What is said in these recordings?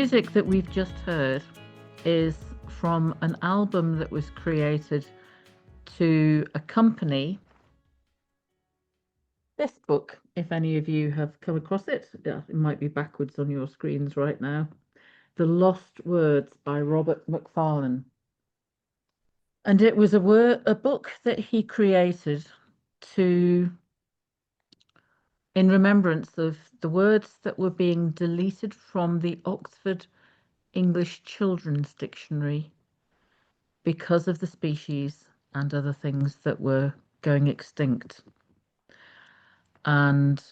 music that we've just heard is from an album that was created to accompany this book. If any of you have come across it, it might be backwards on your screens right now. The Lost Words by Robert Macfarlane. And it was a book that he created in remembrance of the words that were being deleted from the Oxford English Children's Dictionary because of the species and other things that were going extinct. And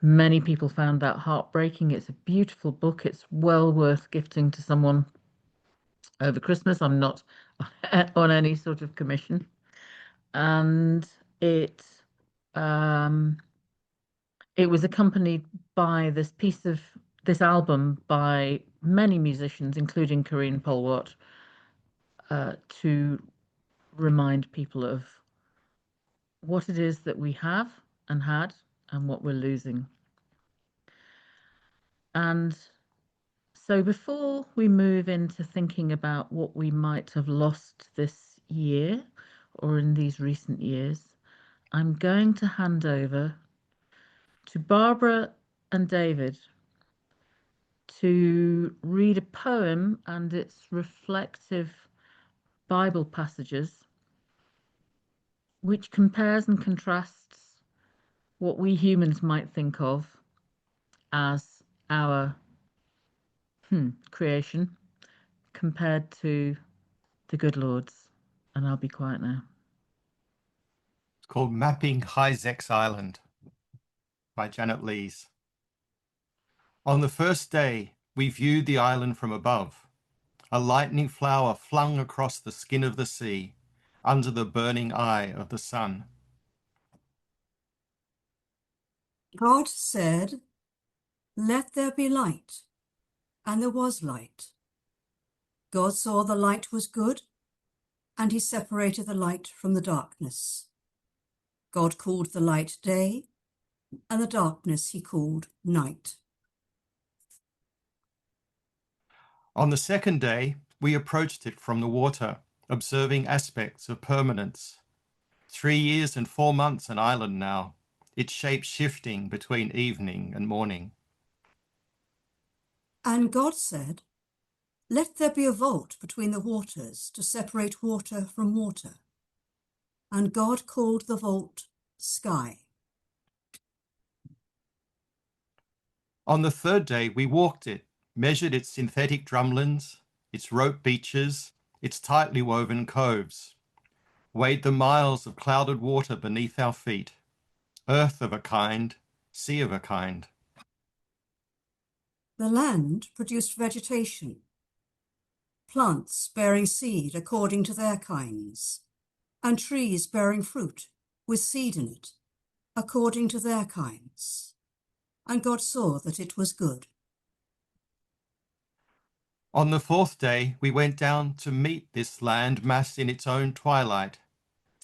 many people found that heartbreaking. It's a beautiful book. It's well worth gifting to someone over Christmas. I'm not on any sort of commission. And it was accompanied by this album by many musicians, including Corinne Polwart, to remind people of what it is that we have and had and what we're losing. And so before we move into thinking about what we might have lost this year or in these recent years, I'm going to hand over to Barbara and David to read a poem and its reflective Bible passages, which compares and contrasts what we humans might think of as our creation compared to the good Lord's. And I'll be quiet now. It's called Mapping Hyzex Island by Janet Lees. On the first day, we viewed the island from above, a lightning flower flung across the skin of the sea, under the burning eye of the sun. God said, "Let there be light," and there was light. God saw the light was good, and he separated the light from the darkness. God called the light day, and the darkness he called night. On the second day, we approached it from the water, observing aspects of permanence. 3 years and 4 months an island now, its shape shifting between evening and morning. And God said, "Let there be a vault between the waters to separate water from water." And God called the vault sky. On the third day, we walked it, measured its synthetic drumlins, its rope beaches, its tightly woven coves, weighed the miles of clouded water beneath our feet, earth of a kind, sea of a kind. The land produced vegetation, plants bearing seed according to their kinds, and trees bearing fruit with seed in it, according to their kinds. And God saw that it was good. On the fourth day, we went down to meet this land massed in its own twilight.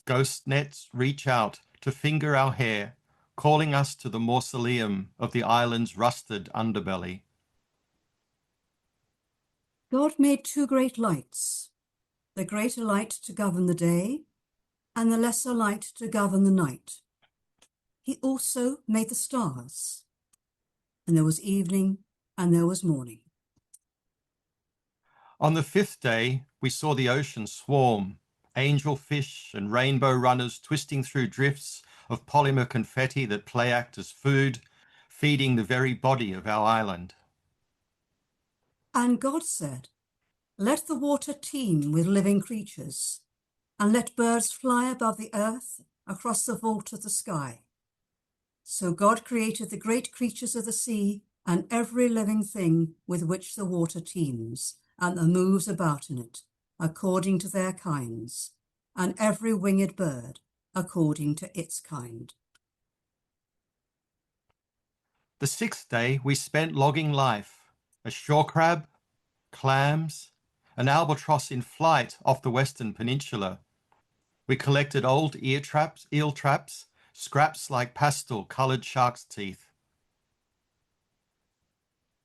Ghost nets reach out to finger our hair, calling us to the mausoleum of the island's rusted underbelly. God made 2 great lights, the greater light to govern the day, and the lesser light to govern the night. He also made the stars, and there was evening and there was morning. On the fifth day, we saw the ocean swarm, angel fish and rainbow runners twisting through drifts of polymer confetti that play act as food, feeding the very body of our island. And God said, "Let the water teem with living creatures, and let birds fly above the earth across the vault of the sky." So God created the great creatures of the sea and every living thing with which the water teems and that moves about in it, according to their kinds, and every winged bird according to its kind. The sixth day, we spent logging life, a shore crab, clams, an albatross in flight off the Western Peninsula. We collected old eel traps, scraps like pastel coloured shark's teeth.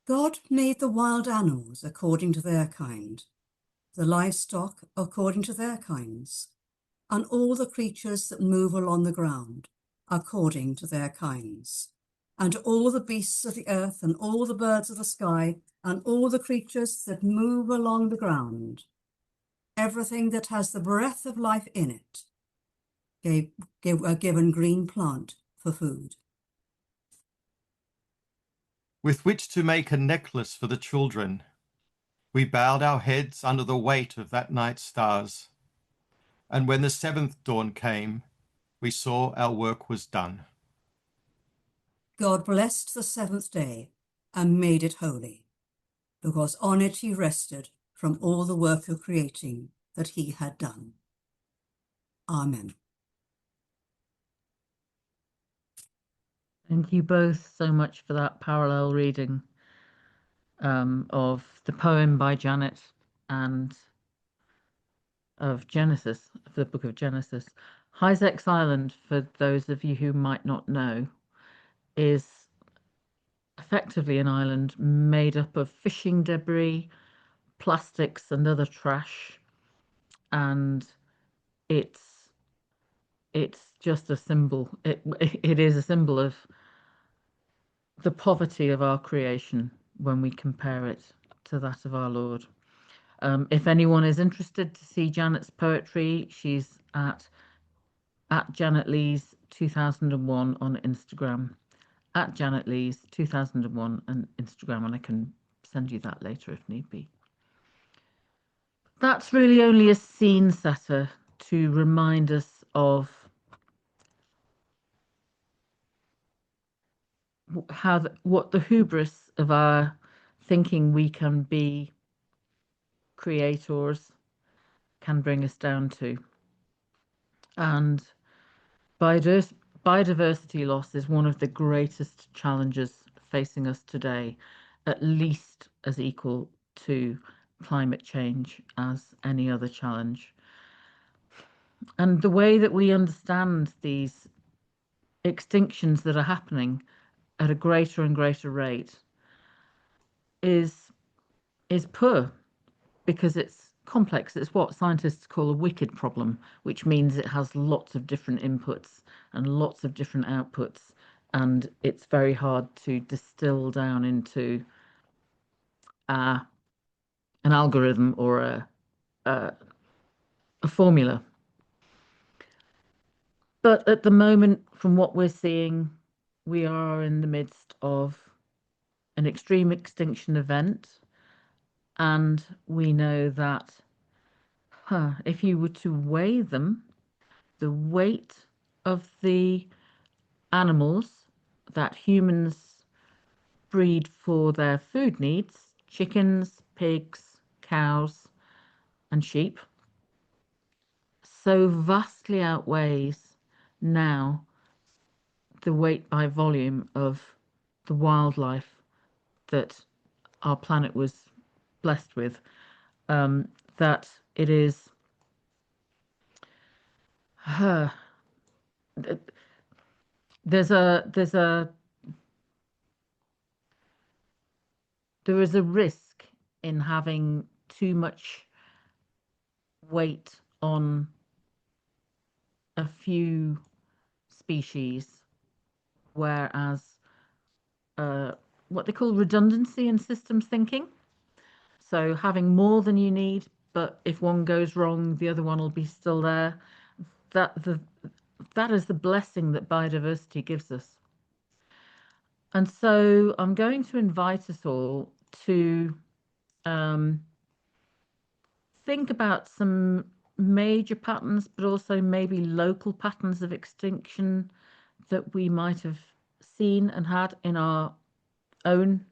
God made the wild animals according to their kind, the livestock according to their kinds, and all the creatures that move along the ground according to their kinds, and all the beasts of the earth, and all the birds of the sky, and all the creatures that move along the ground. Everything that has the breath of life in it were given green plant for food. With which to make a necklace for the children, we bowed our heads under the weight of that night's stars. And when the seventh dawn came, we saw our work was done. God blessed the seventh day and made it holy, because on it he rested from all the work of creating that he had done. Amen. Thank you both so much for that parallel reading of the poem by Janet and of Genesis, of the book of Genesis. Hyzex Island, for those of you who might not know, is effectively an island made up of fishing debris, plastics, and other trash, and it's just a symbol. It is a symbol of the poverty of our creation when we compare it to that of our Lord. If anyone is interested to see Janet's poetry, she's at Janet Lees 2001 on Instagram. At Janet Lees 2001 on Instagram, and I can send you that later if need be. That's really only a scene setter to remind us of what the hubris of our thinking we can be creators can bring us down to. And biodiversity loss is one of the greatest challenges facing us today, at least as equal to climate change as any other challenge. And the way that we understand these extinctions that are happening at a greater and greater rate is poor, because it's complex. It's what scientists call a wicked problem, which means it has lots of different inputs and lots of different outputs, and it's very hard to distill down into an algorithm or a formula. But at the moment, from what we're seeing, we are in the midst of an extreme extinction event, and we know that if you were to weigh them, the weight of the animals that humans breed for their food needs, chickens, pigs, cows, and sheep, so vastly outweighs now the weight by volume of the wildlife that our planet was blessed with, that it is there's a there is a risk in having too much weight on a few species, whereas what they call redundancy in systems thinking. So having more than you need, but if one goes wrong, the other one will be still there. That is the blessing that biodiversity gives us. And so I'm going to invite us all to think about some major patterns, but also maybe local patterns of extinction that we might have seen and had in our own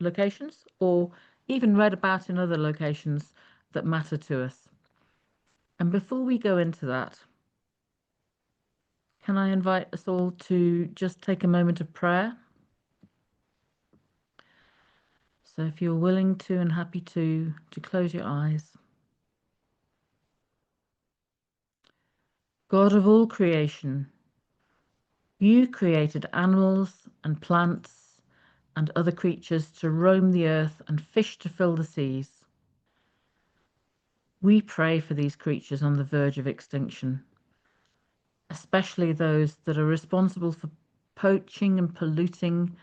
locations, or even read about in other locations that matter to us. And before we go into that, can I invite us all to just take a moment of prayer? So if you're willing to and happy to close your eyes. God of all creation, you created animals and plants and other creatures to roam the earth and fish to fill the seas. We pray for these creatures on the verge of extinction, especially those that are responsible for poaching and polluting,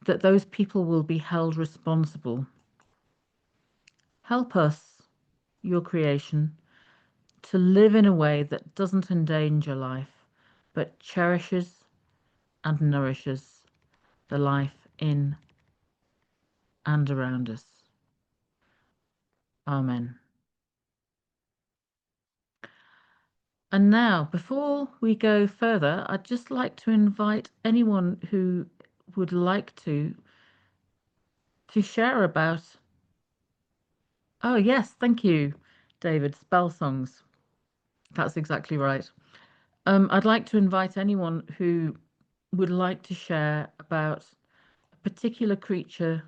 that those people will be held responsible. Help us, your creation, to live in a way that doesn't endanger life, but cherishes and nourishes the life in and around us. Amen. And now, before we go further, I'd just like to invite anyone who would like to share about. Oh, yes, thank you, David. Spell songs. That's exactly right. I'd like to invite anyone who would like to share about a particular creature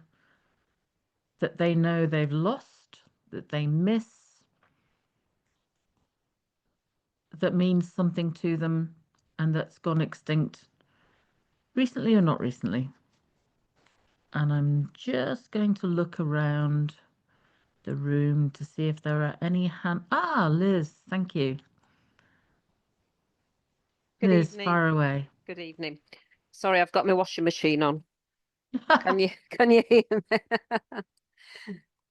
that they know they've lost, that they miss, that means something to them, and that's gone extinct recently or not recently. And I'm just going to look around the room to see if there are any Liz, thank you. Good Liz, evening. fire away. Good evening. Sorry, I've got my washing machine on. Can you hear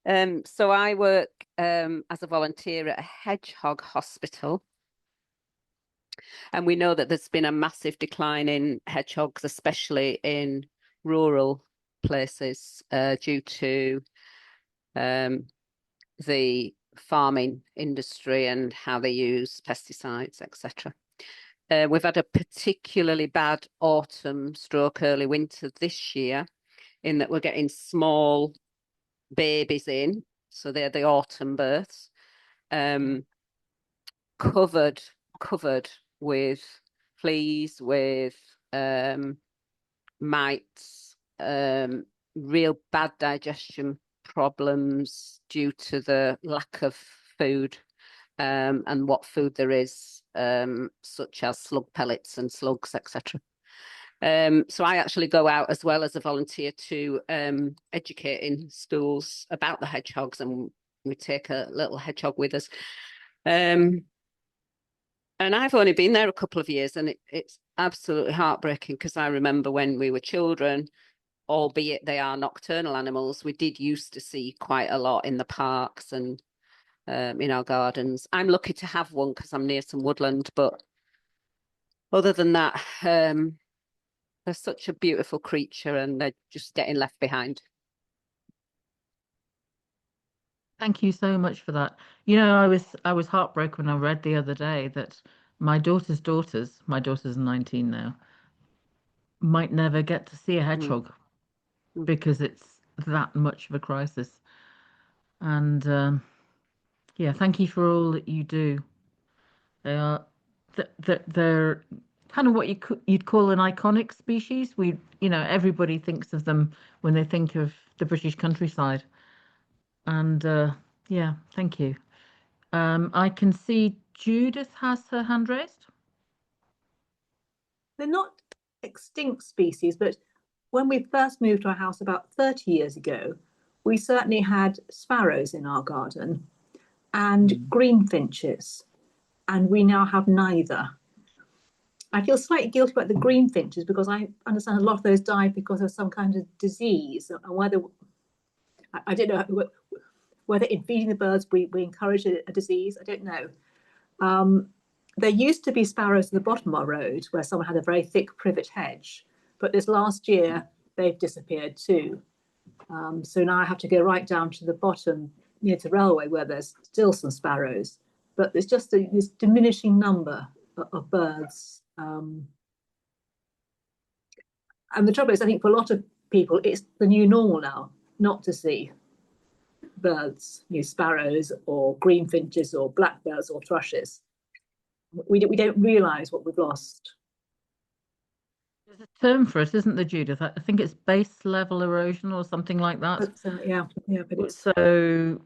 me? So I work as a volunteer at a hedgehog hospital, and we know that there's been a massive decline in hedgehogs, especially in rural places, due to the farming industry and how they use pesticides, etc. We've had a particularly bad autumn stroke early winter this year, in that we're getting small babies in, so they're the autumn births, covered with fleas, with mites, real bad digestion problems due to the lack of food. And what food there is, such as slug pellets and slugs, etc. So I actually go out as well as a volunteer to educate in schools about the hedgehogs, and we take a little hedgehog with us. And I've only been there a couple of years, and it's absolutely heartbreaking, because I remember when we were children, albeit they are nocturnal animals, we did used to see quite a lot in the parks and in our gardens. I'm lucky to have one because I'm near some woodland, but other than that, they're such a beautiful creature, and they're just getting left behind. Thank you so much for that. You know, I was heartbroken when I read the other day that my daughter's, my daughter's 19 now, might never get to see a hedgehog because it's that much of a crisis. And yeah, thank you for all that you do. They are they're kind of what you'd call an iconic species. Everybody thinks of them when they think of the British countryside. And yeah, thank you. I can see Judith has her hand raised. They're not extinct species, but when we first moved to our house about 30 years ago, we certainly had sparrows in our garden and greenfinches, and we now have neither. I feel slightly guilty about the greenfinches because I understand a lot of those died because of some kind of disease, and whether I don't know whether in feeding the birds we encourage a disease. I don't know. There used to be sparrows at the bottom of our road where someone had a very thick privet hedge, but this last year they've disappeared too. So now I have to go right down to the bottom near the railway where there's still some sparrows, but there's just this diminishing number of birds. And the trouble is, I think for a lot of people, it's the new normal now not to see birds, sparrows or greenfinches or blackbirds or thrushes. We don't realise what we've lost. There's a term for it, isn't there, Judith? I think it's base level erosion or something like that. Yeah, but it's... So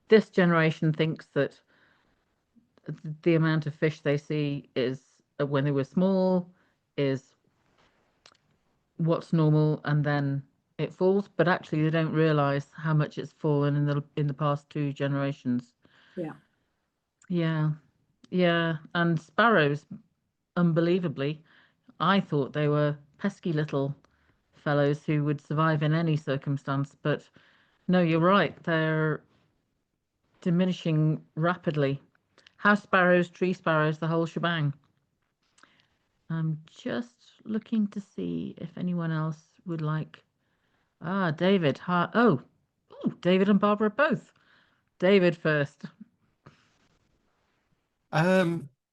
this generation thinks that the amount of fish they see is when they were small is what's normal and then it falls, but actually they don't realize how much it's fallen in the past 2 generations. Yeah. Yeah, yeah. And sparrows, unbelievably, I thought they were pesky little fellows who would survive in any circumstance, but no, you're right. They're diminishing rapidly. House sparrows, tree sparrows, the whole shebang. I'm just looking to see if anyone else would like. Ah, David. Hi. Oh, ooh, David and Barbara both. David first.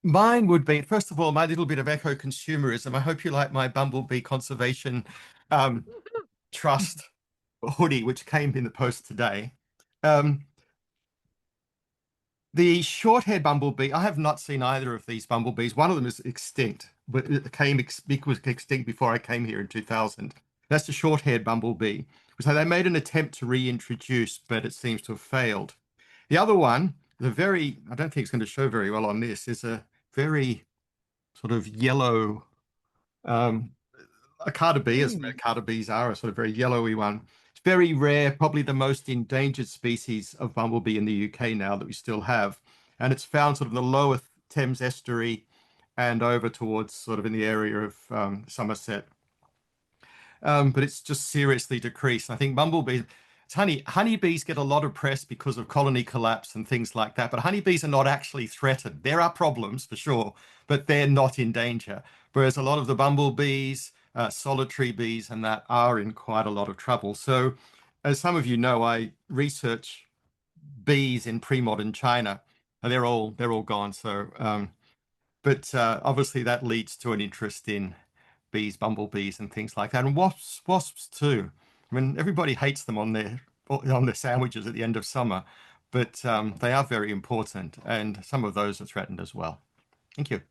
Mine would be, first of all, my little bit of eco-consumerism. I hope you like my Bumblebee Conservation Trust hoodie, which came in the post today. The short-haired bumblebee, I have not seen either of these bumblebees. One of them is extinct, but it was extinct before I came here in 2000. That's the short-haired bumblebee. So they made an attempt to reintroduce, but it seems to have failed. The other one, I don't think it's going to show very well on this, is a very sort of yellow, a carter bee, as carter bees are, a sort of very yellowy one. It's very rare, probably the most endangered species of bumblebee in the UK now that we still have. And it's found sort of in the lower Thames estuary and over towards sort of in the area of Somerset. But it's just seriously decreased. I think bumblebees, honeybees get a lot of press because of colony collapse and things like that, but honeybees are not actually threatened. There are problems for sure, but they're not in danger. Whereas a lot of the bumblebees, solitary bees, and that are in quite a lot of trouble. So, as some of you know, I research bees in pre-modern China, and they're all gone. So, but obviously that leads to an interest in bees, bumblebees, and things like that, and wasps too. I mean, everybody hates them on their sandwiches at the end of summer, but they are very important, and some of those are threatened as well. Thank you.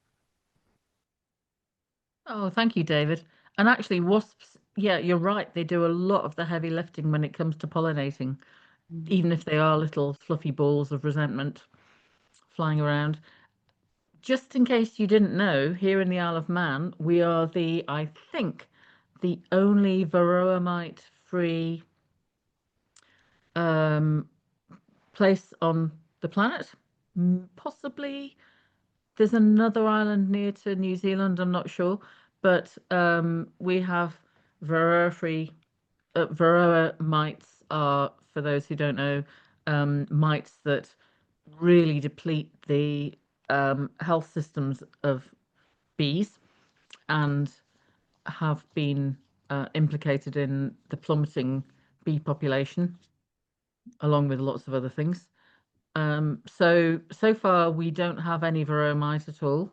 Oh, thank you, David. And actually, wasps, yeah, you're right. They do a lot of the heavy lifting when it comes to pollinating, even if they are little fluffy balls of resentment flying around. Just in case you didn't know, here in the Isle of Man, we are I think, the only varroa mite free place on the planet. Possibly there's another island near to New Zealand, I'm not sure, but we have varroa free. Varroa mites are, for those who don't know, mites that really deplete the health systems of bees and have been implicated in the plummeting bee population, along with lots of other things. So far we don't have any varroa mite at all,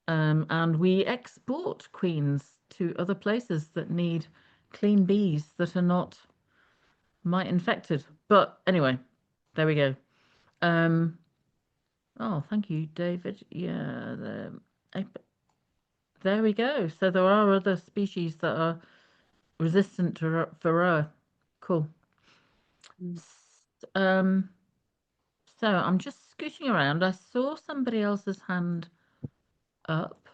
and we export queens to other places that need clean bees that are not mite infected. But anyway, there we go. Oh, thank you, David. Yeah, there we go. So there are other species that are resistant to varroa. Cool. Um, so I'm just scooting around. I saw somebody else's hand up.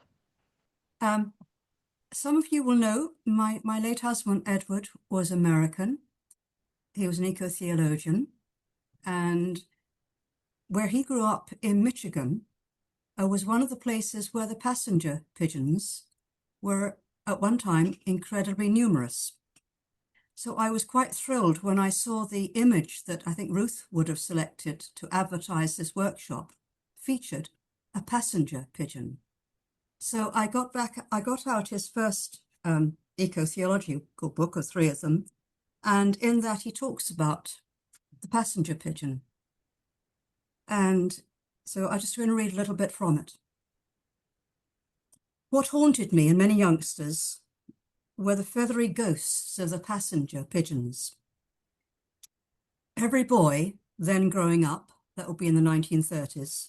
Some of you will know my late husband, Edward, was American. He was an eco-theologian. And where he grew up in Michigan was one of the places where the passenger pigeons were at one time incredibly numerous. So I was quite thrilled when I saw the image that I think Ruth would have selected to advertise this workshop featured a passenger pigeon. So I got out his first eco-theological book, of 3 of them, and in that he talks about the passenger pigeon. And so I'm just going to read a little bit from it. What haunted me and many youngsters were the feathery ghosts of the passenger pigeons. Every boy then growing up, that would be in the 1930s,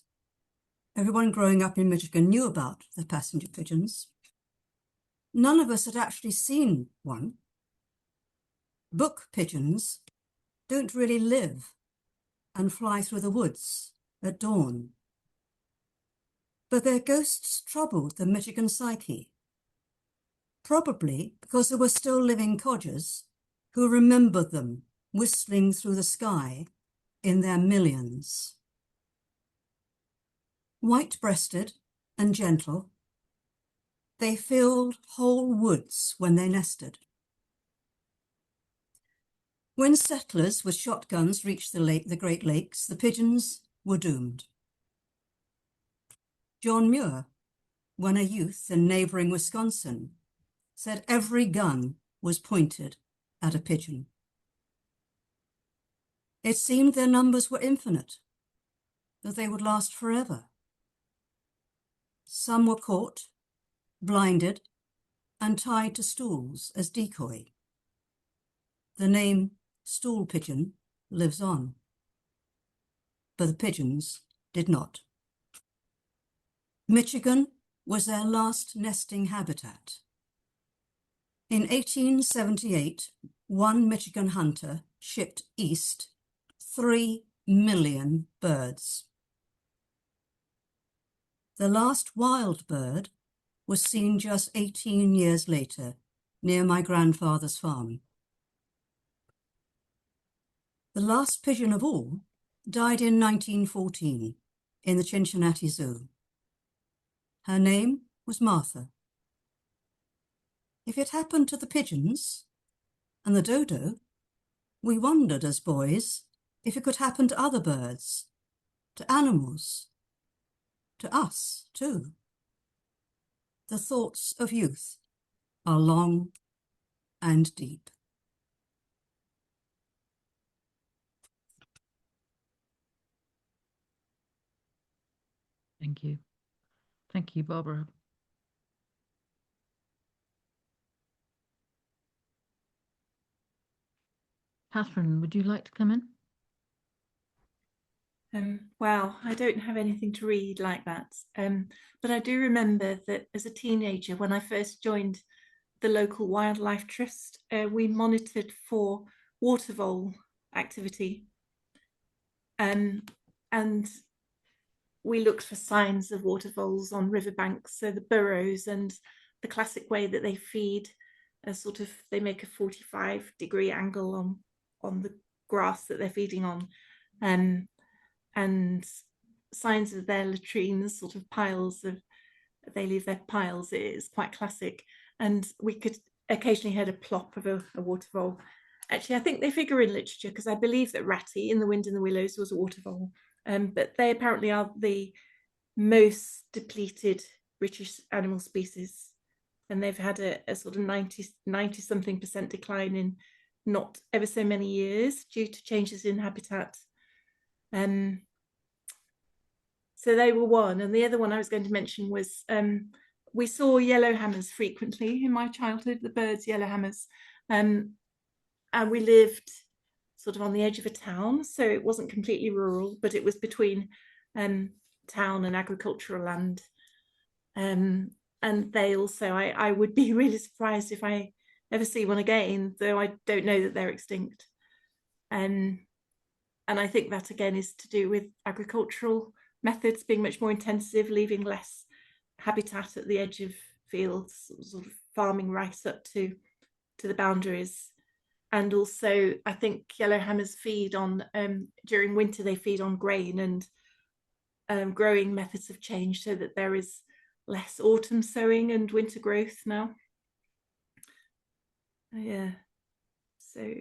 everyone growing up in Michigan knew about the passenger pigeons. None of us had actually seen one. Book pigeons don't really live and fly through the woods at dawn. But their ghosts troubled the Michigan psyche. probably because there were still living codgers who remembered them whistling through the sky in their millions. White-breasted and gentle, they filled whole woods when they nested. When settlers with shotguns reached the Great Lakes, the pigeons were doomed. John Muir, when a youth in neighboring Wisconsin, said every gun was pointed at a pigeon. It seemed their numbers were infinite, that they would last forever. Some were caught, blinded, and tied to stools as decoy. The name stool pigeon lives on, but the pigeons did not. Michigan was their last nesting habitat. In 1878, one Michigan hunter shipped east 3 million birds. The last wild bird was seen just 18 years later near my grandfather's farm. The last pigeon of all died in 1914 in the Cincinnati Zoo. Her name was Martha. If it happened to the pigeons and the dodo, we wondered as boys if it could happen to other birds, to animals, to us too. The thoughts of youth are long and deep. Thank you. Thank you, Barbara. Catherine, would you like to come in? Wow, I don't have anything to read like that. But I do remember that as a teenager, when I first joined the local wildlife trust, we monitored for water vole activity. And we looked for signs of water voles on riverbanks, so the burrows and the classic way that they feed, they make a 45-degree angle on the grass that they're feeding on. And signs of their latrines, sort of piles of, they leave their piles, is quite classic. And we could occasionally heard a plop of a water vole. Actually, I think they figure in literature because I believe that Ratty in The Wind in the Willows was a water vole. But they apparently are the most depleted British animal species. And they've had a sort of 90-something% decline in not ever so many years due to changes in habitat. So they were one. And the other one I was going to mention was we saw yellowhammers frequently in my childhood, the birds, yellowhammers. And we lived sort of on the edge of a town. So it wasn't completely rural, but it was between town and agricultural land. And they also, I would be really surprised if I ever see one again, though I don't know that they're extinct. And I think that again is to do with agricultural methods being much more intensive, leaving less habitat at the edge of fields, sort of farming right up to the boundaries. And also, I think yellowhammers feed on, during winter, they feed on grain, and growing methods have changed so that there is less autumn sowing and winter growth now. Yeah, so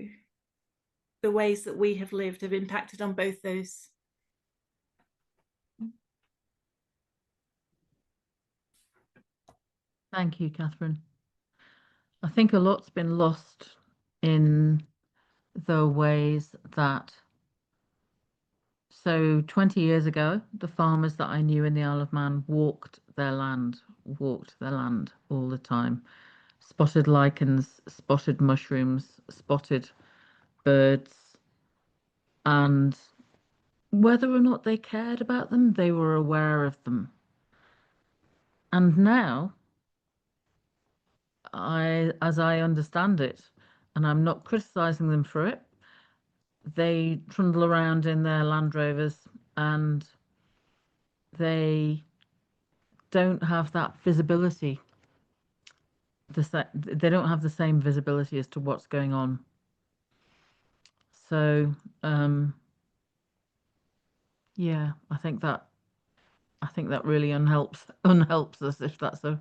the ways that we have lived have impacted on both those. Thank you, Catherine. I think a lot's been lost in the ways that, so 20 years ago, the farmers that I knew in the Isle of Man walked their land all the time. Spotted lichens, spotted mushrooms, spotted birds, and whether or not they cared about them, they were aware of them. And now, as I understand it, and I'm not criticizing them for it, they trundle around in their Land Rovers and they don't have that visibility. they don't have the same visibility as to what's going on. So yeah, I think that really unhelps us, if that's a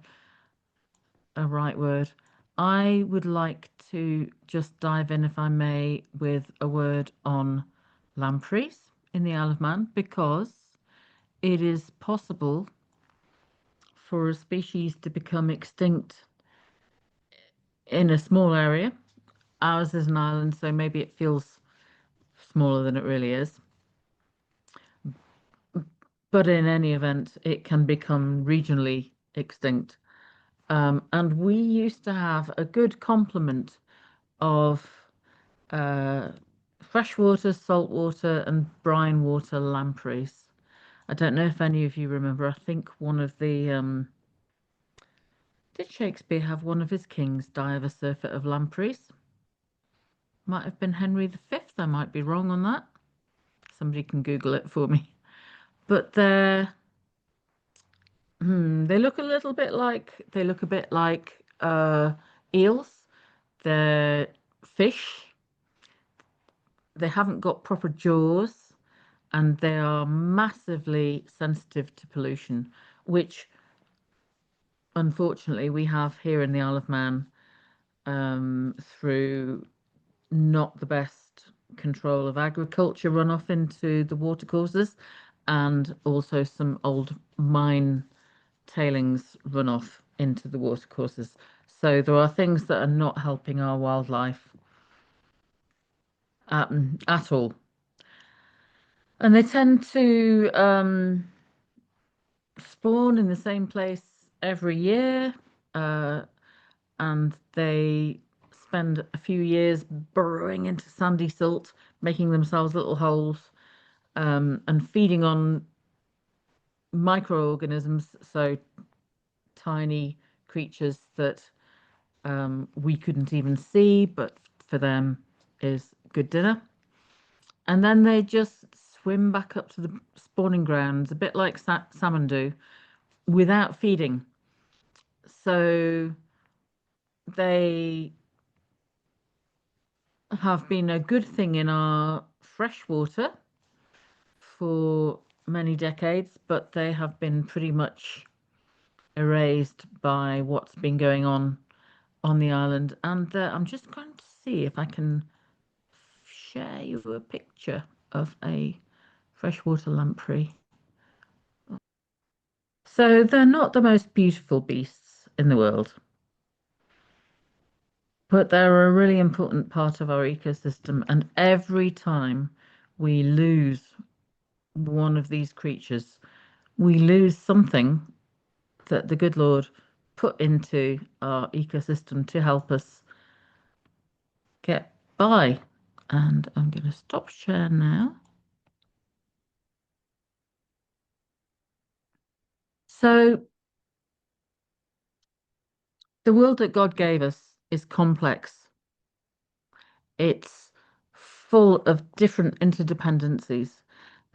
right word. I would like to just dive in, if I may, with a word on lampreys in the Isle of Man, because it is possible for a species to become extinct in a small area. Ours is an island, so maybe it feels smaller than it really is. But in any event, it can become regionally extinct. And we used to have a good complement of freshwater, saltwater, and brine water lampreys. I don't know if any of you remember. I think one of the did Shakespeare have one of his kings die of a surfeit of lampreys? Might have been Henry V. I might be wrong on that. Somebody can Google it for me. But they look a bit like eels. They're fish. They haven't got proper jaws, and they are massively sensitive to pollution, which unfortunately we have here in the Isle of Man, through not the best control of agriculture runoff into the watercourses, and also some old mine tailings runoff into the watercourses. So there are things that are not helping our wildlife at all. And they tend to spawn in the same place every year, and they spend a few years burrowing into sandy silt, making themselves little holes, and feeding on microorganisms, so tiny creatures that we couldn't even see, but for them is good dinner. And then they just swim back up to the spawning grounds, a bit like salmon do, without feeding. So they have been a good thing in our freshwater for many decades, but they have been pretty much erased by what's been going on the island. And I'm just going to see if I can share you a picture of a freshwater lamprey. So they're not the most beautiful beasts in the world, but they're a really important part of our ecosystem. And every time we lose one of these creatures, we lose something that the good Lord put into our ecosystem to help us get by. And I'm going to stop share now. So the world that God gave us is complex. It's full of different interdependencies.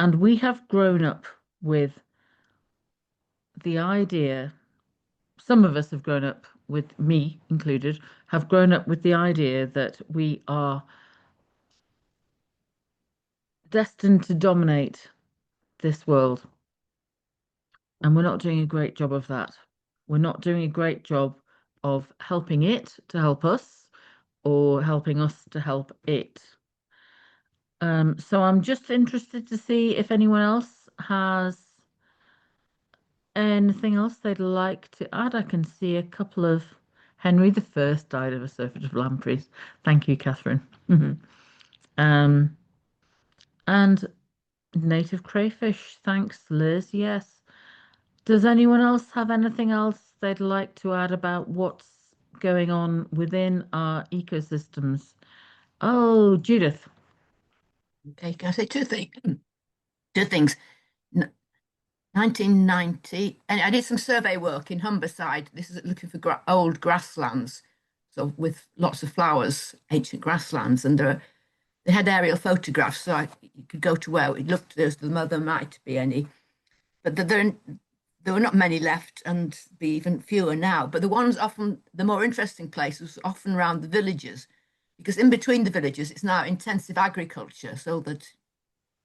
And we have grown up with the idea, some of us have grown up, with me included, have grown up with the idea that we are destined to dominate this world. And we're not doing a great job of that. We're not doing a great job of helping it to help us, or helping us to help it. So I'm just interested to see if anyone else has anything else they'd like to add. I can see a couple of Henry I died of a surfeit of lampreys. Thank you, Catherine. And native crayfish. Thanks, Liz. Yes. Does anyone else have anything else they'd like to add about what's going on within our ecosystems? Oh, Judith. Okay, can I say two things? Two things. 1990, and I did some survey work in Humberside. This is looking for old grasslands, so with lots of flowers, ancient grasslands, and they had aerial photographs, so you could go to where it looked as though there might be any. But there were not many left, and be even fewer now. But the ones often, the more interesting places, often around the villages, because in between the villages, it's now intensive agriculture, so that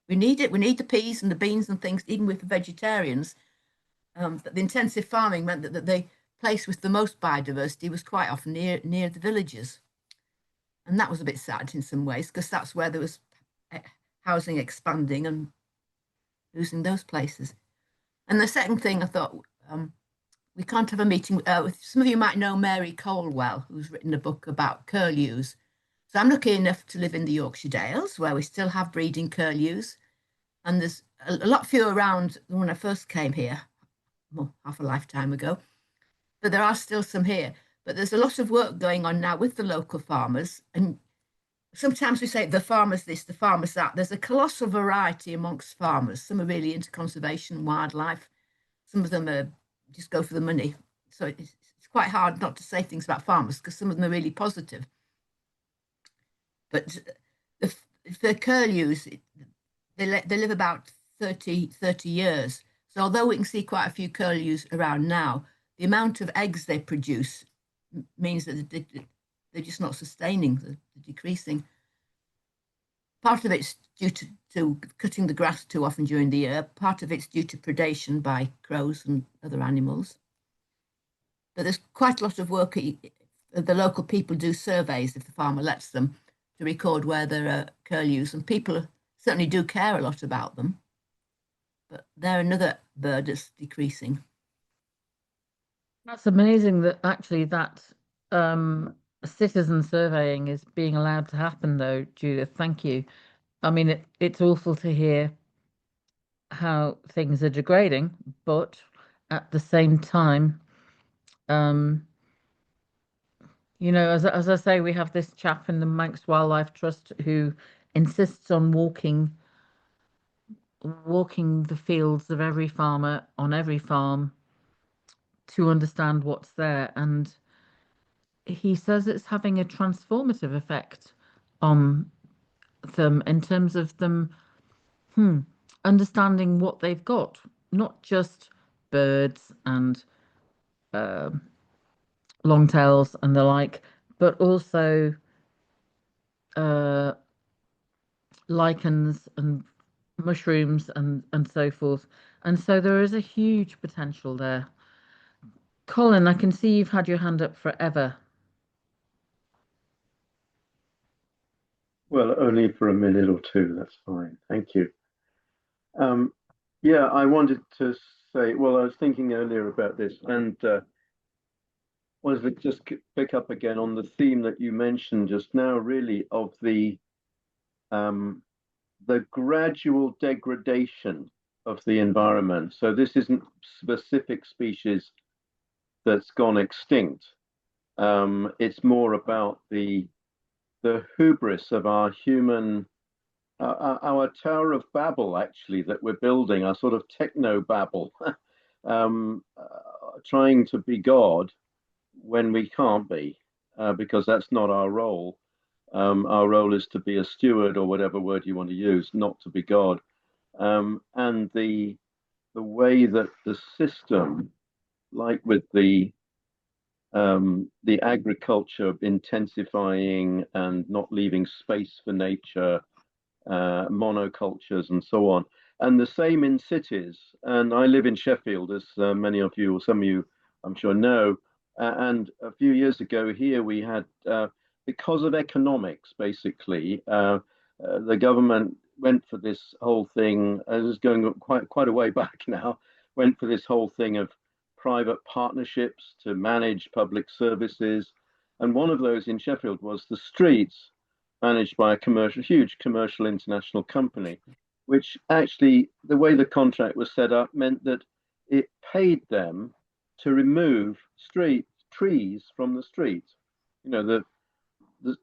we need it. We need the peas and the beans and things, even with the vegetarians. But the intensive farming meant that the place with the most biodiversity was quite often near the villages, and that was a bit sad in some ways because that's where there was housing expanding and losing those places. And the second thing I thought, we can't have a meeting. Some of you might know Mary Colwell, who's written a book about curlews. So I'm lucky enough to live in the Yorkshire Dales, where we still have breeding curlews, and there's a lot fewer around than when I first came here, well, half a lifetime ago. But there are still some here. But there's a lot of work going on now with the local farmers, and sometimes we say the farmers this, the farmers that. There's a colossal variety amongst farmers. Some are really into conservation and wildlife. Some of them are just go for the money. So it's quite hard not to say things about farmers because some of them are really positive. But the curlews, they live about 30 years. So although we can see quite a few curlews around now, the amount of eggs they produce means that they're just not sustaining, they're decreasing. Part of it's due to cutting the grass too often during the year. Part of it's due to predation by crows and other animals. But there's quite a lot of work. The local people do surveys, if the farmer lets them, to record where there are curlews, and people certainly do care a lot about them. But they're another bird that's decreasing. That's amazing that actually that citizen surveying is being allowed to happen, though, Judith. Thank you. I mean, it's awful to hear how things are degrading, but at the same time, you know, as I say, we have this chap in the Manx Wildlife Trust who insists on walking the fields of every farmer on every farm to understand what's there, and he says it's having a transformative effect on them in terms of them understanding what they've got, not just birds and uh, longtails and the like, but also uh, lichens and mushrooms and so forth. And so there is a huge potential there. Colin, I can see you've had your hand up forever. Well, only for a minute or two, that's fine. Thank you. Yeah, I wanted to say, well, I was thinking earlier about this and wanted to just pick up again on the theme that you mentioned just now, really, of the gradual degradation of the environment. So this isn't specific species that's gone extinct. It's more about the hubris of our human, our Tower of Babel, actually, that we're building, our sort of techno Babel, trying to be God when we can't be, because that's not our role. Our role is to be a steward, or whatever word you want to use, not to be God. And the way that the system, like with the agriculture intensifying and not leaving space for nature, monocultures and so on. And the same in cities. And I live in Sheffield, as many of you, or some of you, I'm sure, know. And a few years ago here, we had, because of economics, basically, the government went for this whole thing. This is going quite a way back now. Went for this whole thing of private partnerships to manage public services. And one of those in Sheffield was the streets, managed by a huge commercial international company, which actually, the way the contract was set up meant that it paid them to remove trees from the street. You know,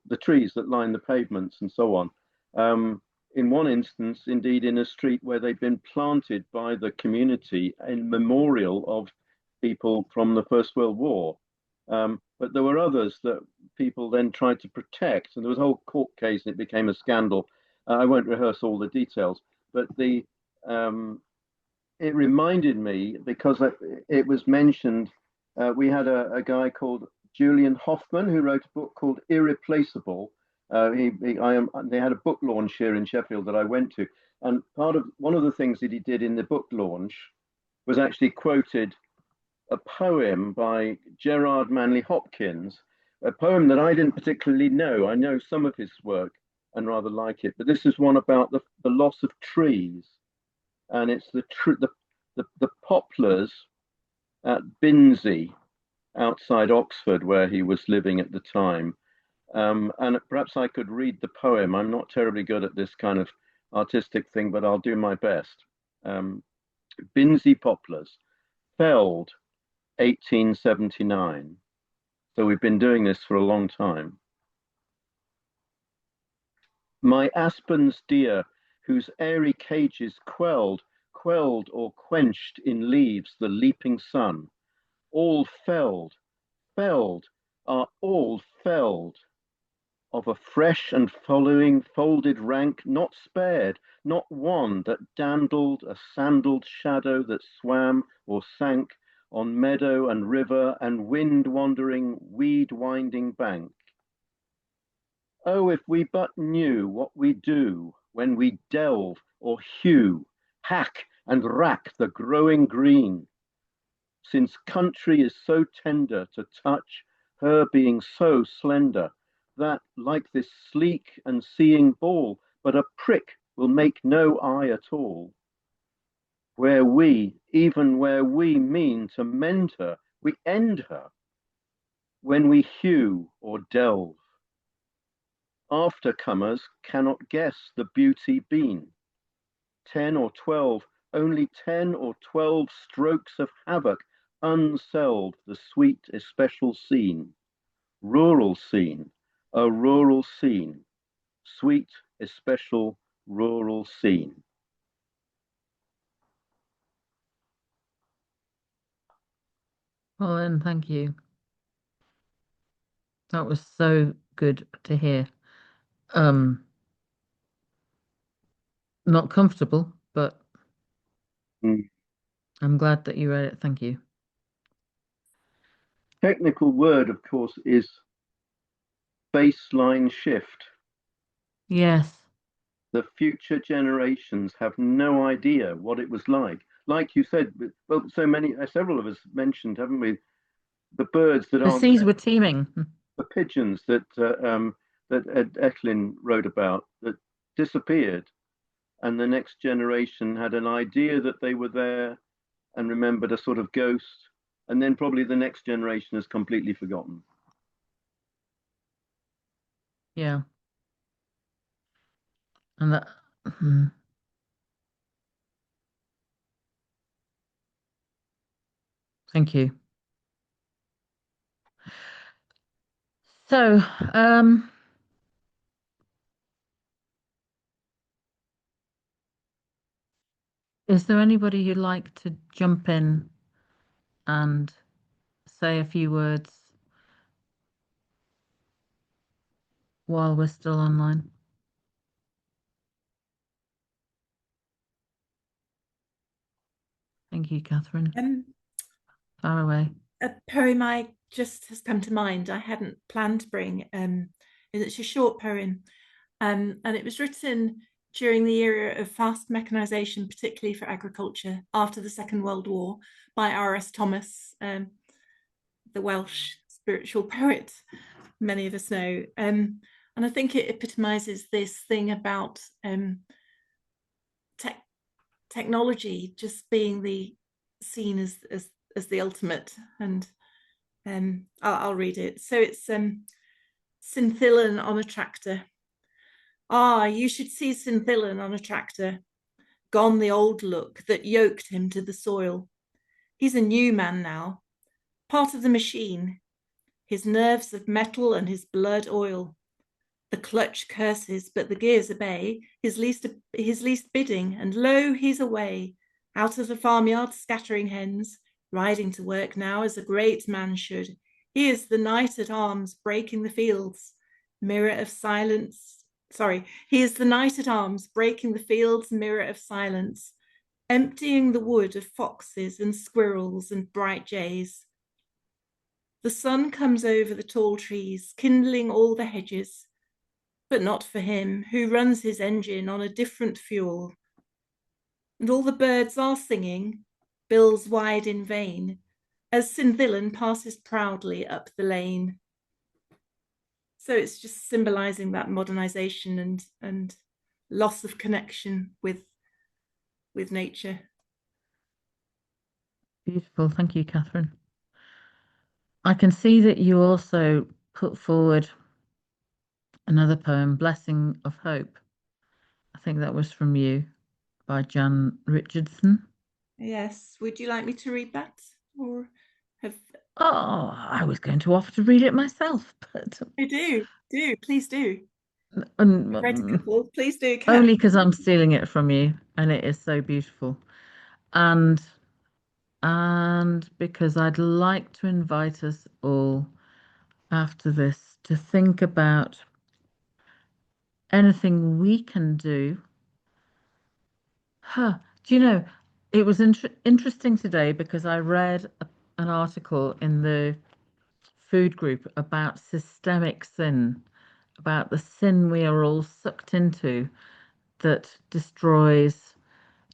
the trees that line the pavements and so on. In one instance, indeed, in a street where they'd been planted by the community in memorial of people from the First World War. But there were others that people then tried to protect, and there was a whole court case, and it became a scandal. I won't rehearse all the details, but it reminded me because it was mentioned. We had a guy called Julian Hoffman who wrote a book called Irreplaceable. They had a book launch here in Sheffield that I went to, and one of the things that he did in the book launch was actually quoted a poem by Gerard Manley Hopkins, a poem that I didn't particularly know. I know some of his work and rather like it, but this is one about the loss of trees, and it's the poplars at Binsey outside Oxford where he was living at the time. And perhaps I could read the poem. I'm not terribly good at this kind of artistic thing, but I'll do my best. Binsey poplars, felled 1879. So we've been doing this for a long time. My aspens dear, whose airy cages quelled or quenched in leaves the leaping sun, all felled, are all felled, of a fresh and following folded rank, not spared, not one that dandled a sandaled shadow that swam or sank on meadow and river and wind wandering, weed winding bank. Oh, if we but knew what we do when we delve or hew, hack and rack the growing green, since country is so tender to touch, her being so slender, that like this sleek and seeing ball, but a prick will make no eye at all. Even where we mean to mend her, we end her, when we hew or delve. Aftercomers cannot guess the beauty been. 10 or 12, only 10 or 12 strokes of havoc unselved the sweet especial scene. Rural scene, a rural scene, sweet especial rural scene. Well, then, thank you. That was so good to hear. Not comfortable, but I'm glad that you read it. Thank you. Technical word, of course, is baseline shift. Yes. The future generations have no idea what it was like. Like you said, well, several of us mentioned, haven't we, the birds that The aren't seas there, were teeming. the pigeons that Ed Ecklin wrote about that disappeared, and the next generation had an idea that they were there and remembered a sort of ghost, and then probably the next generation has completely forgotten. Yeah. And that. Thank you. So, is there anybody who'd like to jump in and say a few words while we're still online? Thank you, Catherine. Far away. A poem I just has come to mind. I hadn't planned to bring. It's a short poem, and it was written during the era of fast mechanization, particularly for agriculture after the Second World War, by R.S. Thomas, the Welsh spiritual poet many of us know. And I think it epitomizes this thing about technology just being seen as the ultimate. And I'll read it. So it's Cynthilan on a tractor. Ah, you should see Cynthilan on a tractor. Gone the old look that yoked him to the soil. He's a new man now, part of the machine. His nerves of metal and his blood oil. The clutch curses, but the gears obey his least bidding, and lo, he's away, out of the farmyard scattering hens, riding to work now as a great man should. He is the knight at arms breaking the fields, mirror of silence. He is the knight at arms breaking the fields, mirror of silence, emptying the wood of foxes and squirrels and bright jays. The sun comes over the tall trees, kindling all the hedges, but not for him, who runs his engine on a different fuel. And all the birds are singing, bills wide in vain, as Cynthillan passes proudly up the lane. So it's just symbolizing that modernization and loss of connection with nature. Beautiful. Thank you, Catherine. I can see that you also put forward another poem, Blessing of Hope. I think that was from you, by Jan Richardson. Yes. Would you like me to read that? Or have... Oh, I was going to offer to read it myself, but... do. Please do. Read a And, couple. Please do, Kat. only because I'm stealing it from you, and it is so beautiful. And because I'd like to invite us all after this to think about anything we can do. Do you know, it was interesting today because I read an article in the food group about systemic sin, about the sin we are all sucked into that destroys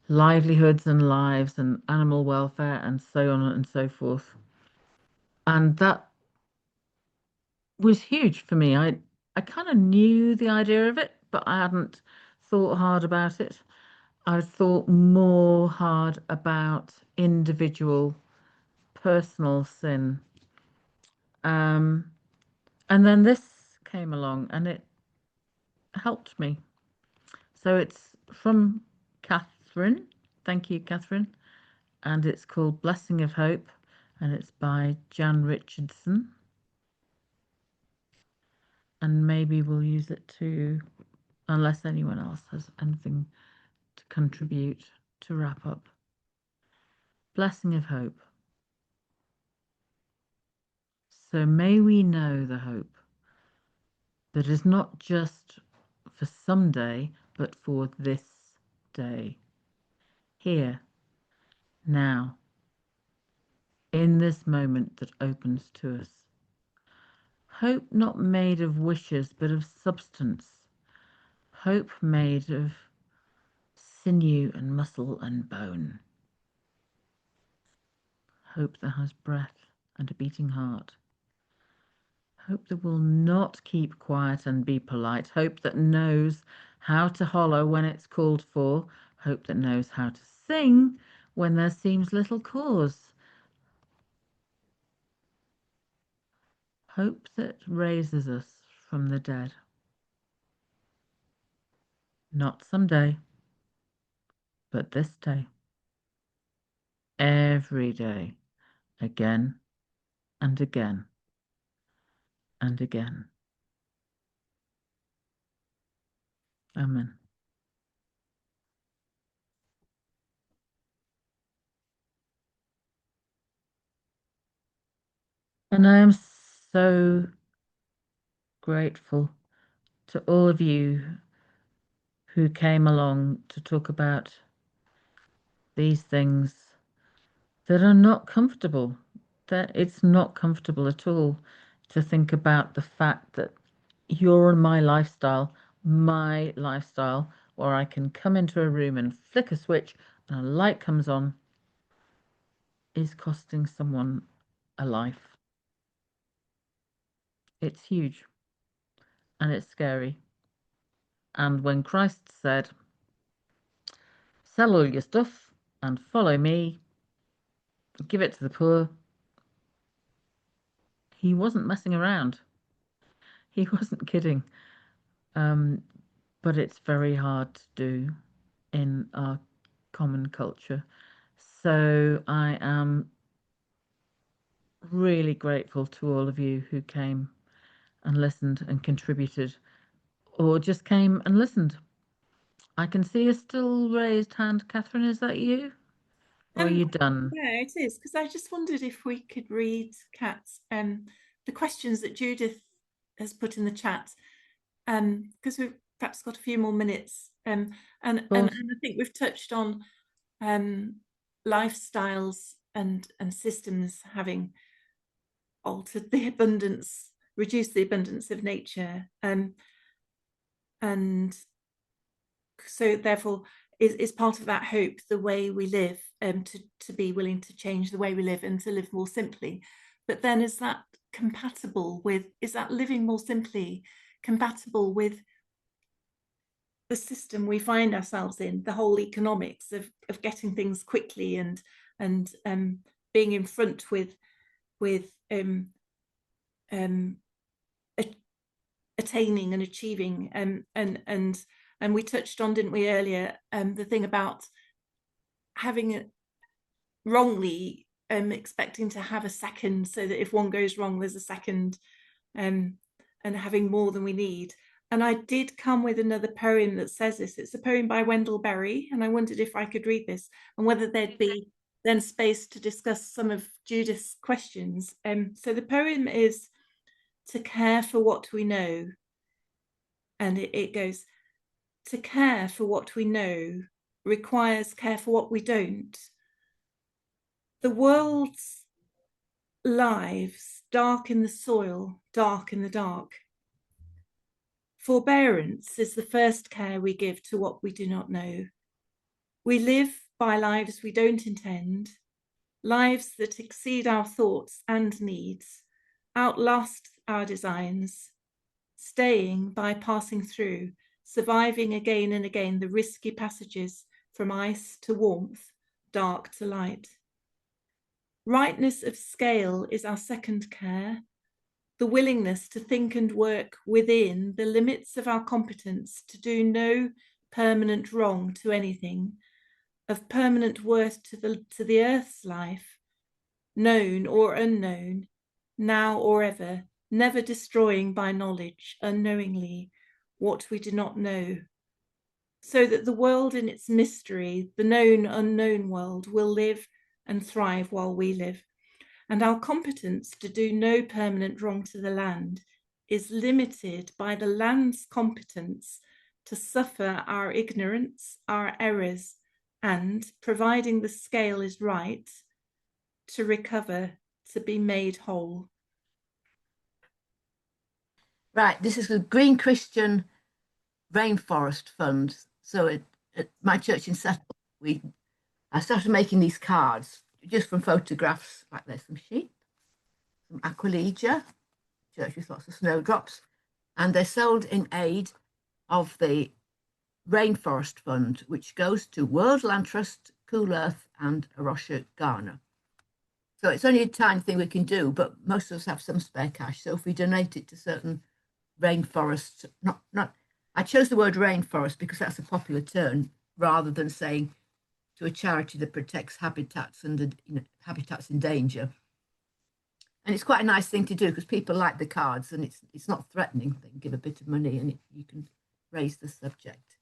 livelihoods and lives and animal welfare and so on and so forth. And that was huge for me. I kind of knew the idea of it, but I hadn't thought hard about it. I thought more hard about individual personal sin. And then this came along and it helped me. So it's from Catherine. Thank you, Catherine. And it's called Blessing of Hope, and it's by Jan Richardson. And maybe we'll use it too, unless anyone else has anything to contribute to wrap up. Blessing of Hope. So may we know the hope that is not just for someday, but for this day. Here, now, in this moment that opens to us. Hope not made of wishes, but of substance. Hope made of sinew and muscle and bone. Hope that has breath and a beating heart. Hope that will not keep quiet and be polite. Hope that knows how to hollow when it's called for. Hope that knows how to sing when there seems little cause. Hope that raises us from the dead. Not someday, but this day. Every day, again and again and again. Amen. And I am so grateful to all of you who came along to talk about these things that are not comfortable. That it's not comfortable at all to think about the fact that your and my lifestyle, where I can come into a room and flick a switch and a light comes on, is costing someone a life. It's huge and it's scary. And when Christ said, sell all your stuff and follow me, give it to the poor, he wasn't messing around. He wasn't kidding. But it's very hard to do in our common culture. So I am really grateful to all of you who came and listened and contributed, or just came and listened. I can see a still raised hand. Catherine, is that you? Or are you done? Yeah, it is, because I just wondered if we could read, Kat, the questions that Judith has put in the chat, because we've perhaps got a few more minutes. And I think we've touched on lifestyles and systems having altered the abundance, reduced the abundance of nature, and so therefore is part of that hope the way we live, to be willing to change the way we live and to live more simply. But then is that living more simply compatible with the system we find ourselves in, the whole economics of getting things quickly and being in front with attaining and achieving, and we touched on, didn't we, earlier, the thing about having it wrongly expecting to have a second, so that if one goes wrong there's a second, and having more than we need. And I did come with another poem that says this. It's a poem by Wendell Berry, and I wondered if I could read this and whether there'd be then space to discuss some of Judith's questions. So the poem is "To Care for What We Know," and it goes, "To care for what we know requires care for what we don't. The world's lives dark in the soil, dark in the dark. Forbearance is the first care we give to what we do not know. We live by lives we don't intend, lives that exceed our thoughts and needs, outlast our designs, staying by passing through, surviving again and again the risky passages from ice to warmth, dark to light. Rightness of scale is our second care, the willingness to think and work within the limits of our competence to do no permanent wrong to anything, of permanent worth to the earth's life, known or unknown, now or ever, never destroying by knowledge unknowingly what we do not know, so that the world in its mystery, the known unknown world, will live and thrive while we live. And our competence to do no permanent wrong to the land is limited by the land's competence to suffer our ignorance, our errors, and, providing the scale is right, to recover, to be made whole." Right, this is the Green Christian Rainforest Fund. So at my church in Settle, I started making these cards just from photographs. Like there's some sheep, some aquilegia, church with lots of snowdrops, and they're sold in aid of the Rainforest Fund, which goes to World Land Trust, Cool Earth, and Arosha, Ghana. So it's only a tiny thing we can do, but most of us have some spare cash. So if we donate it to certain rainforests, I chose the word rainforest because that's a popular term, rather than saying to a charity that protects habitats and habitats in danger. And it's quite a nice thing to do because people like the cards, and it's not threatening. They can give a bit of money and you can raise the subject.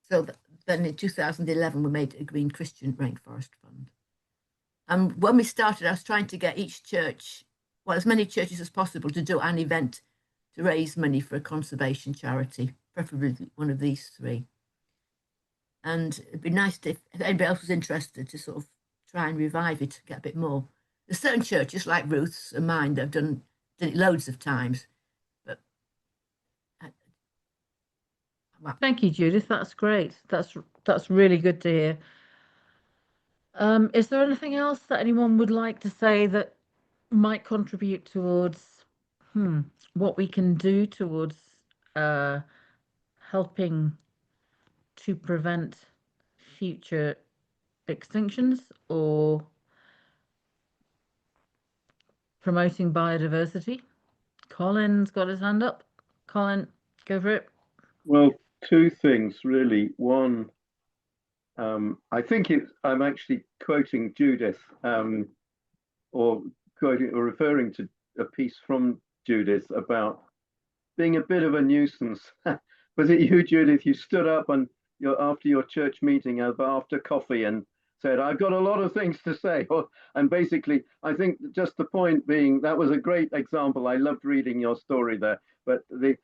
So then in 2011, we made a Green Christian Rainforest Fund. And when we started, I was trying to get each church, well, as many churches as possible, to do an event to raise money for a conservation charity, preferably one of these three. And it'd be nice if anybody else was interested to sort of try and revive it, get a bit more. There's certain churches like Ruth's and mine that have done it loads of times. But Thank you, Judith. That's great. That's really good to hear. Is there anything else that anyone would like to say that might contribute towards what we can do towards helping to prevent future extinctions or promoting biodiversity? Colin's got his hand up. Colin, go for it. Well, two things really. One, I think I'm actually quoting Judith, or quoting or referring to a piece from Judith about being a bit of a nuisance. Was it you, Judith? You stood up and after your church meeting, after coffee, and said, "I've got a lot of things to say." And basically, I think just the point being that was a great example. I loved reading your story there. But the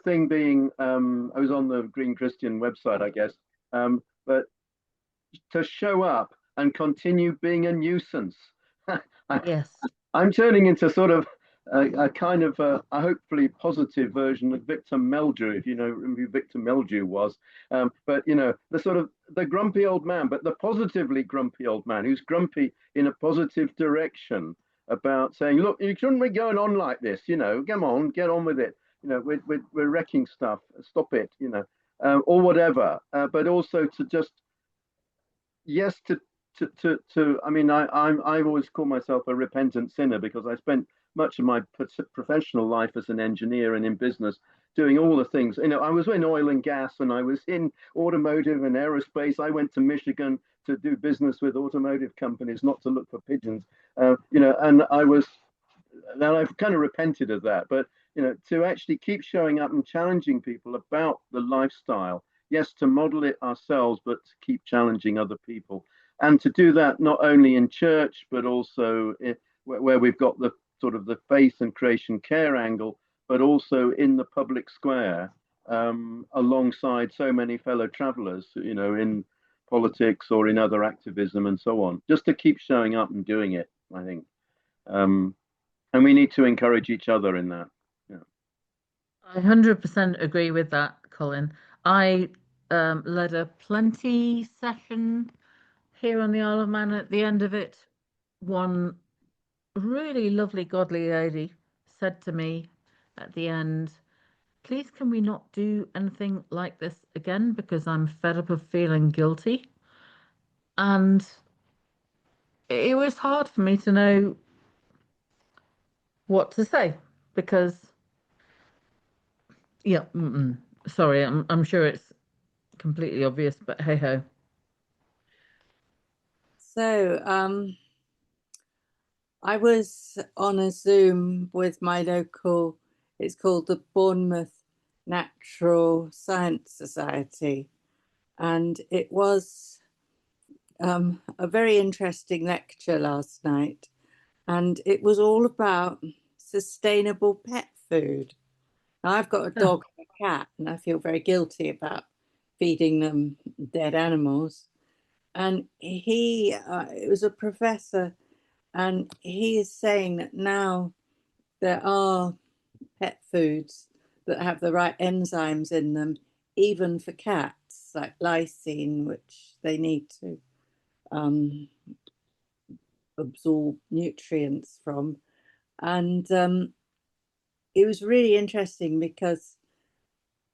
thing being, I was on the Green Christian website, I guess, but to show up and continue being a nuisance. Yes. I'm turning into sort of a kind of a hopefully positive version of Victor Meldrew, if you know who Victor Meldrew was. But you know, the sort of the grumpy old man, but the positively grumpy old man who's grumpy in a positive direction about saying, look, you shouldn't be going on like this. You know, come on, get on with it. You know, we're wrecking stuff. Stop it. You know, or whatever. But also to just yes to I mean I've always called myself a repentant sinner because I spent much of my professional life as an engineer and in business doing all the things. You know, I was in oil and gas and I was in automotive and aerospace. I went to Michigan to do business with automotive companies, not to look for pigeons. You know, and I've kind of repented of that. But you know, to actually keep showing up and challenging people about the lifestyle, yes, to model it ourselves, but to keep challenging other people, and to do that not only in church but also where we've got the sort of the faith and creation care angle, but also in the public square, alongside so many fellow travelers, you know, in politics or in other activism and so on, just to keep showing up and doing it, I think. Um, and we need to encourage each other in that. Yeah. I 100% agree with that, Colin. I led a plenty session here on the Isle of Man. At the end of it, one really lovely, godly lady said to me at the end, please, can we not do anything like this again? Because I'm fed up of feeling guilty. And it was hard for me to know what to say because, yeah, sorry, I'm sure it's completely obvious, but hey ho. So, I was on a Zoom with my local, it's called the Bournemouth Natural Science Society, and it was a very interesting lecture last night, and it was all about sustainable pet food. Now, I've got a dog and a cat, and I feel very guilty about feeding them dead animals. And it was a professor, and he is saying that now there are pet foods that have the right enzymes in them, even for cats, like lysine, which they need to absorb nutrients from. And it was really interesting because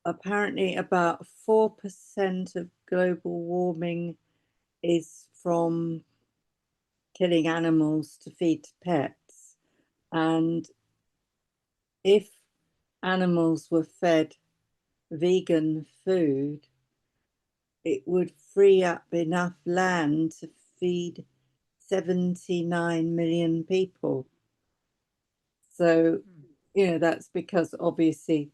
apparently about 4% of global warming is from killing animals to feed to pets. And if animals were fed vegan food, it would free up enough land to feed 79 million people. So, you know, that's because obviously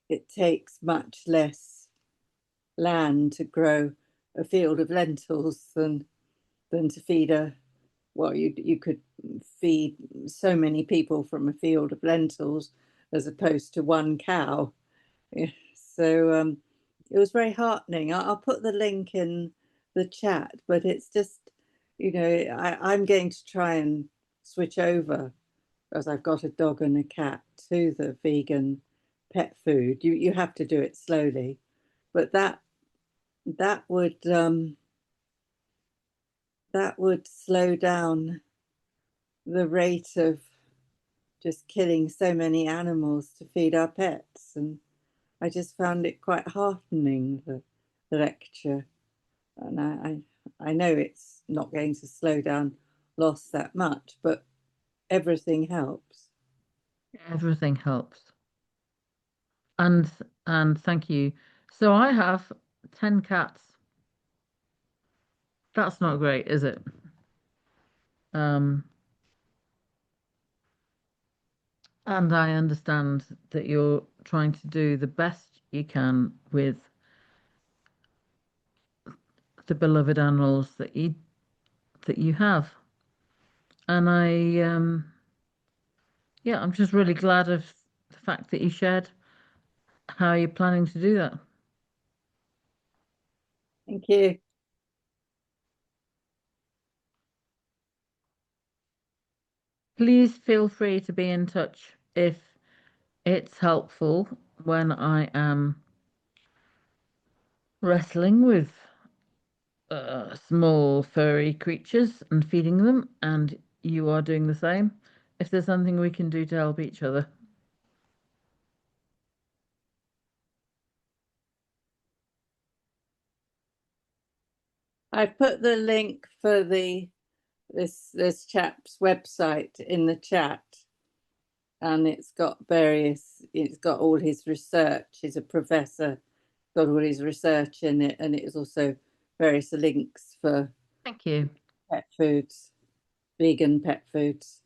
it takes much less land to grow a field of lentils than to feed you could feed so many people from a field of lentils as opposed to one cow. So it was very heartening. I'll put the link in the chat, but it's just, you know, I'm going to try and switch over, as I've got a dog and a cat, to the vegan pet food. You have to do it slowly, but that would slow down the rate of just killing so many animals to feed our pets. And I just found it quite heartening, the lecture. And I know it's not going to slow down loss that much, but everything helps. Everything helps. And thank you. So I have 10 cats. That's not great, is it? And I understand that you're trying to do the best you can with the beloved animals that you have. And yeah, I'm just really glad of the fact that you shared how you're planning to do that. Thank you. Please feel free to be in touch if it's helpful when I am wrestling with small furry creatures and feeding them, and you are doing the same. If there's something we can do to help each other. I put the link for this chap's website in the chat, and it's got all his research. He's a professor, got all his research in it, and it's also various links for Thank you. pet foods, vegan pet foods.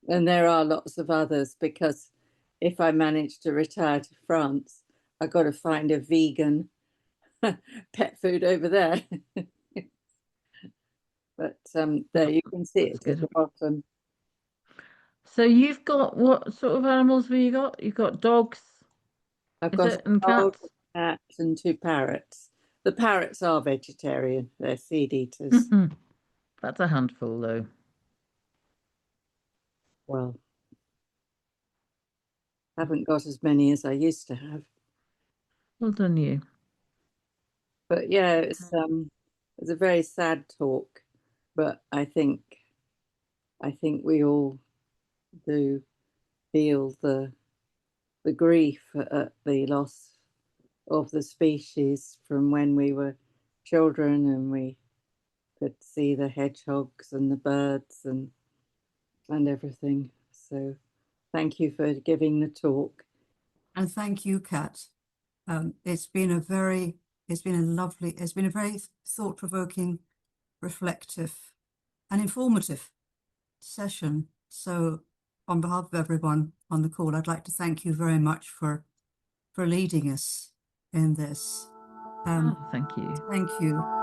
And there are lots of others, because if I manage to retire to France, I've got to find a vegan pet food over there. But there you can see it at the bottom. So you've got, what sort of animals have you got? You've got dogs, I've is got it, a and dog, cats? a cat, and 2 parrots. The parrots are vegetarian. They're seed eaters. That's a handful, though. Well, haven't got as many as I used to have. Well done, you. But yeah, it's a very sad talk. But I think we all do feel the grief at the loss of the species from when we were children, and we could see the hedgehogs and the birds and everything. So thank you for giving the talk. And thank you, Cat. It's been a very thought-provoking, reflective, and informative session. So on behalf of everyone on the call, I'd like to thank you very much for leading us in this. Thank you. Thank you.